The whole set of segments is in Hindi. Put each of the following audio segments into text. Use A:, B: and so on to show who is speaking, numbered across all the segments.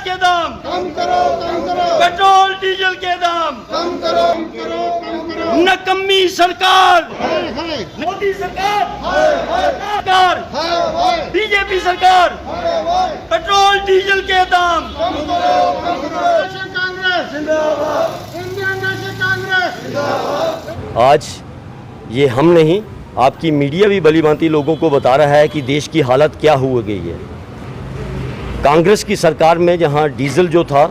A: के दाम
B: कम करो,
A: पेट्रोल डीजल के दाम
B: कम करो, कम करो।
A: नकम्मी सरकार,
B: हाय हाय
A: मोदी सरकार,
B: हाय हाय
A: बीजेपी सरकार, पेट्रोल डीजल के दाम
B: कम करो, कांग्रेस जिंदाबाद, इंडियन नेशनल कांग्रेस।
C: आज ये हम नहीं, आपकी मीडिया भी भलीभांति लोगों को बता रहा है कि देश की हालत क्या हो गई है। कांग्रेस की सरकार में जहां डीजल जो था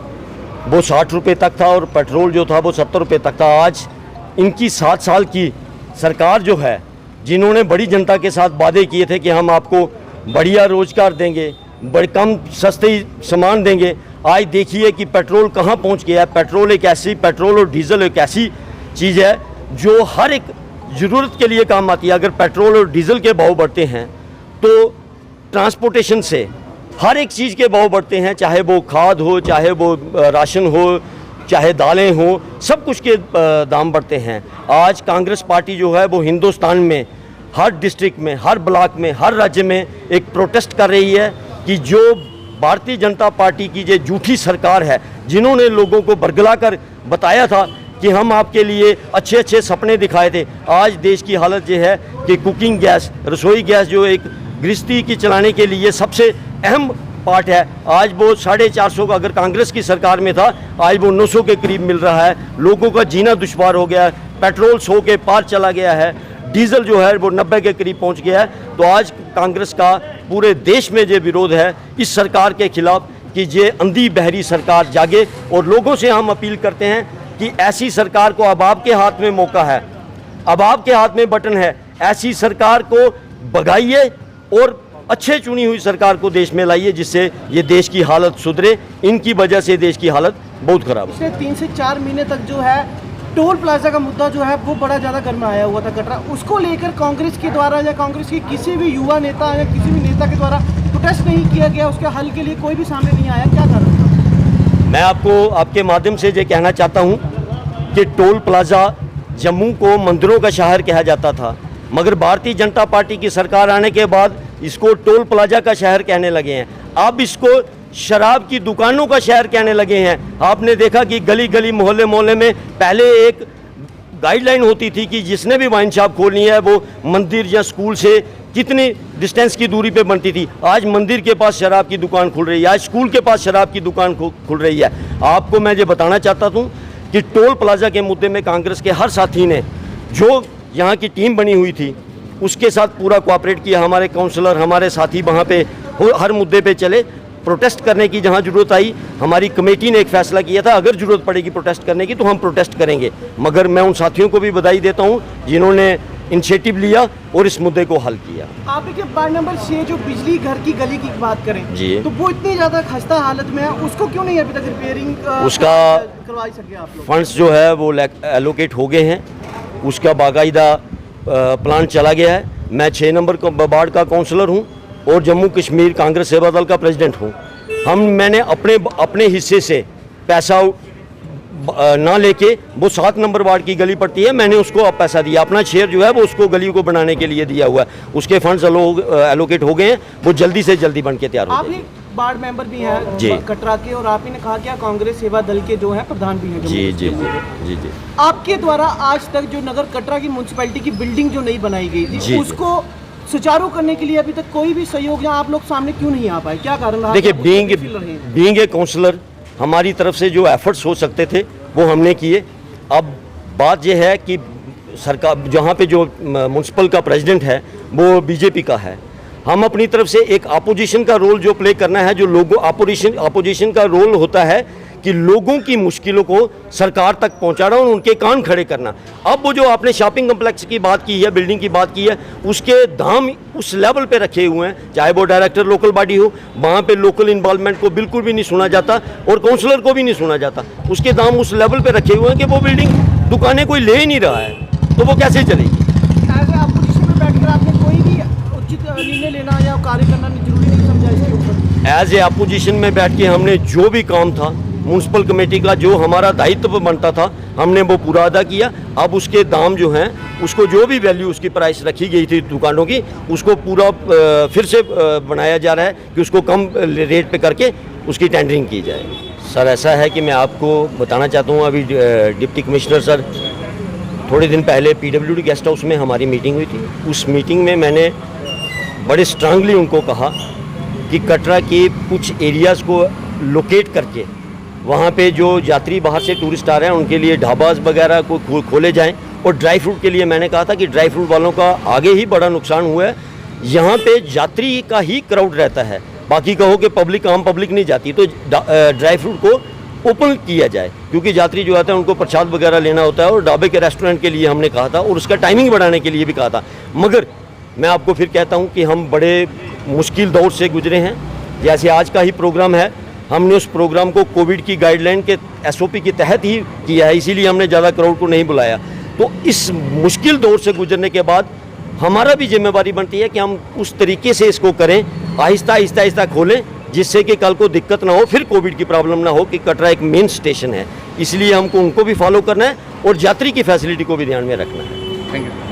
C: वो 60 रुपये तक था और पेट्रोल जो था वो 70 रुपये तक था, आज इनकी 7 साल की सरकार जो है, जिन्होंने बड़ी जनता के साथ वादे किए थे कि हम आपको बढ़िया रोजगार देंगे, बड़े कम सस्ते सामान देंगे, आज देखिए कि पेट्रोल कहाँ पहुँच गया है। पेट्रोल और डीजल एक ऐसी चीज़ है जो हर एक ज़रूरत के लिए काम आती है। अगर पेट्रोल और डीजल के भाव बढ़ते हैं तो ट्रांसपोर्टेशन से हर एक चीज़ के भाव बढ़ते हैं, चाहे वो खाद हो, चाहे वो राशन हो, चाहे दालें हो, सब कुछ के दाम बढ़ते हैं। आज कांग्रेस पार्टी जो है वो हिंदुस्तान में हर डिस्ट्रिक्ट में, हर ब्लॉक में, हर राज्य में एक प्रोटेस्ट कर रही है कि जो भारतीय जनता पार्टी की जो झूठी सरकार है, जिन्होंने लोगों को बरगला कर बताया था कि हम आपके लिए अच्छे अच्छे सपने दिखाए थे, आज देश की हालत ये है कि कुकिंग गैस, रसोई गैस जो एक गृहस्थी की चलाने के लिए सबसे अहम पार्ट है, आज वो 450 का अगर कांग्रेस की सरकार में था, आज वो 900 के करीब मिल रहा है। लोगों का जीना दुश्वार हो गया है, पेट्रोल 100 के पार चला गया है, डीजल जो है वो 90 के करीब पहुंच गया है। तो आज कांग्रेस का पूरे देश में ये विरोध है इस सरकार के खिलाफ कि ये अंधी बहरी सरकार जागे। और लोगों से हम अपील करते हैं कि ऐसी सरकार को, अब आपके हाथ में मौका है, अब आपके हाथ में बटन है, ऐसी सरकार को भगाइए और अच्छे चुनी हुई सरकार को देश में लाइए, जिससे ये देश की हालत सुधरे। इनकी वजह से देश की हालत बहुत खराब है।
D: पिछले 3 से 4 महीने तक जो है टोल प्लाजा का मुद्दा जो है वो बड़ा ज़्यादा गरमाया हुआ था कटरा, उसको लेकर कांग्रेस के द्वारा या कांग्रेस के किसी भी युवा नेता या किसी भी नेता के द्वारा प्रोटेस्ट नहीं किया गया, उसके हल के लिए कोई भी सामने नहीं आया, क्या कारण था?
C: मैं आपको आपके माध्यम से ये कहना चाहता हूँ कि टोल प्लाजा जम्मू को मंदिरों का शहर कहा जाता था, मगर भारतीय जनता पार्टी की सरकार आने के बाद इसको टोल प्लाजा का शहर कहने लगे हैं। अब इसको शराब की दुकानों का शहर कहने लगे हैं। आपने देखा कि गली गली मोहल्ले मोहल्ले में पहले एक गाइडलाइन होती थी कि जिसने भी वाइन शॉप खोलनी है वो मंदिर या स्कूल से कितनी डिस्टेंस की दूरी पे बनती थी। आज मंदिर के पास शराब की दुकान खुल रही है, आज स्कूल के पास शराब की दुकान खुल रही है। आपको मैं ये बताना चाहता हूँ कि टोल प्लाजा के मुद्दे में कांग्रेस के हर साथी ने, जो यहाँ की टीम बनी हुई थी, उसके साथ पूरा कोऑपरेट किया। हमारे काउंसलर, हमारे साथी वहाँ पे हर मुद्दे पे चले। प्रोटेस्ट करने की जहाँ ज़रूरत आई, हमारी कमेटी ने एक फ़ैसला किया था, अगर ज़रूरत पड़ेगी प्रोटेस्ट करने की तो हम प्रोटेस्ट करेंगे। मगर मैं उन साथियों को भी बधाई देता हूँ जिन्होंने इनिशिएटिव लिया और इस मुद्दे को हल किया।
D: आपके वार्ड नंबर 6 जो बिजली घर की गली की बात करें
C: जी,
D: तो वो इतनी ज़्यादा खस्ता हालत में है, उसको क्यों नहीं अभी तक रिपेयरिंग
C: उसका
D: करवा सके आप लोग?
C: फंड्स जो है वो एलोकेट हो गए हैं, उसका बाकायदा प्लान चला गया है। मैं 6 नंबर वार्ड का काउंसलर हूँ और जम्मू कश्मीर कांग्रेस सेवा दल का प्रेसिडेंट हूँ। मैंने अपने हिस्से से पैसा ना लेके, वो 7 नंबर वार्ड की गली पड़ती है, मैंने उसको अब पैसा दिया, अपना शेयर जो है वो उसको गली को बनाने के लिए दिया हुआ है। उसके फंड्स एलोकेट हो गए हैं, वो जल्दी से जल्दी बन के तैयार हो गए।
D: वार्ड मेंबर भी हैं कटरा के, और आप ही ने कहा क्या कांग्रेस सेवा दल के जो हैं प्रधान भी हैं।
C: जी जी जी जी।
D: आपके द्वारा आज तक जो नगर कटरा की म्युनिसिपैलिटी की बिल्डिंग जो नहीं बनाई गई थी, उसको सुचारू करने के लिए अभी तक कोई भी सहयोग या आप लोग सामने क्यों नहीं आ पाए, क्या कारण रहा?
C: देखिए, बीइंग ए काउंसलर हमारी तरफ से जो एफर्ट्स हो सकते थे वो हमने किए। अब बात यह है कि सरकार, जहाँ पे जो म्युनिसिपल का प्रेसिडेंट है वो बीजेपी का है, हम अपनी तरफ से एक अपोजिशन का रोल जो प्ले करना है, जो लोगों अपोजिशन का रोल होता है कि लोगों की मुश्किलों को सरकार तक पहुंचाना और उनके कान खड़े करना। अब वो जो आपने शॉपिंग कम्प्लेक्स की बात की है, बिल्डिंग की बात की है, उसके दाम उस लेवल पे रखे हुए हैं, चाहे वो डायरेक्टर लोकल बॉडी हो, वहाँ पे लोकल इन्वॉल्वमेंट को बिल्कुल भी नहीं सुना जाता और काउंसलर को भी नहीं सुना जाता। उसके दाम उस लेवल पे रखे हुए हैं कि वो बिल्डिंग दुकानें कोई ले ही नहीं रहा है, तो वो कैसे चलेगी?
D: निर्णय लेना या कार्य करना जरूरी नहीं समझा इसके ऊपर?
C: एज ए अपोजिशन में बैठ के हमने जो भी काम था म्यूनसिपल कमेटी का जो हमारा दायित्व बनता था हमने वो पूरा अदा किया। अब उसके दाम जो हैं उसको जो भी वैल्यू उसकी प्राइस रखी गई थी दुकानों की उसको पूरा फिर से बनाया जा रहा है कि उसको कम रेट पे करके उसकी टेंडरिंग की जाए। सर ऐसा है कि मैं आपको बताना चाहता हूँ, अभी डिप्टी कमिश्नर सर थोड़े दिन पहले PWD गेस्ट हाउस में हमारी मीटिंग हुई थी। उस मीटिंग में मैंने बड़े स्ट्रांगली उनको कहा कि कटरा के कुछ एरियाज़ को लोकेट करके वहाँ पे जो यात्री बाहर से टूरिस्ट आ रहे हैं उनके लिए ढाबाज वगैरह को खोले जाएं। और ड्राई फ्रूट के लिए मैंने कहा था कि ड्राई फ्रूट वालों का आगे ही बड़ा नुकसान हुआ है, यहाँ पे यात्री का ही क्राउड रहता है, बाकी कहो कि पब्लिक आम पब्लिक नहीं जाती। तो ड्राई फ्रूट को ओपन किया जाए क्योंकि यात्री जो आते हैं उनको प्रसाद वगैरह लेना होता है। और ढाबे के रेस्टोरेंट के लिए हमने कहा था और उसका टाइमिंग बढ़ाने के लिए भी कहा था। मगर मैं आपको फिर कहता हूँ कि हम बड़े मुश्किल दौर से गुजरे हैं। जैसे आज का ही प्रोग्राम है, हमने उस प्रोग्राम को कोविड की गाइडलाइन के SOP के तहत ही किया है, इसीलिए हमने ज़्यादा क्राउड को नहीं बुलाया। तो इस मुश्किल दौर से गुजरने के बाद हमारा भी जिम्मेवारी बनती है कि हम उस तरीके से इसको करें, आहिस्ता आहिस्ता आहिस्ता खोलें, जिससे कि कल को दिक्कत ना हो, फिर कोविड की प्रॉब्लम ना हो कि कटरा एक मेन स्टेशन है। इसलिए हमको उनको भी फॉलो करना है और यात्री की फैसिलिटी को भी ध्यान में रखना है।
B: Thank you.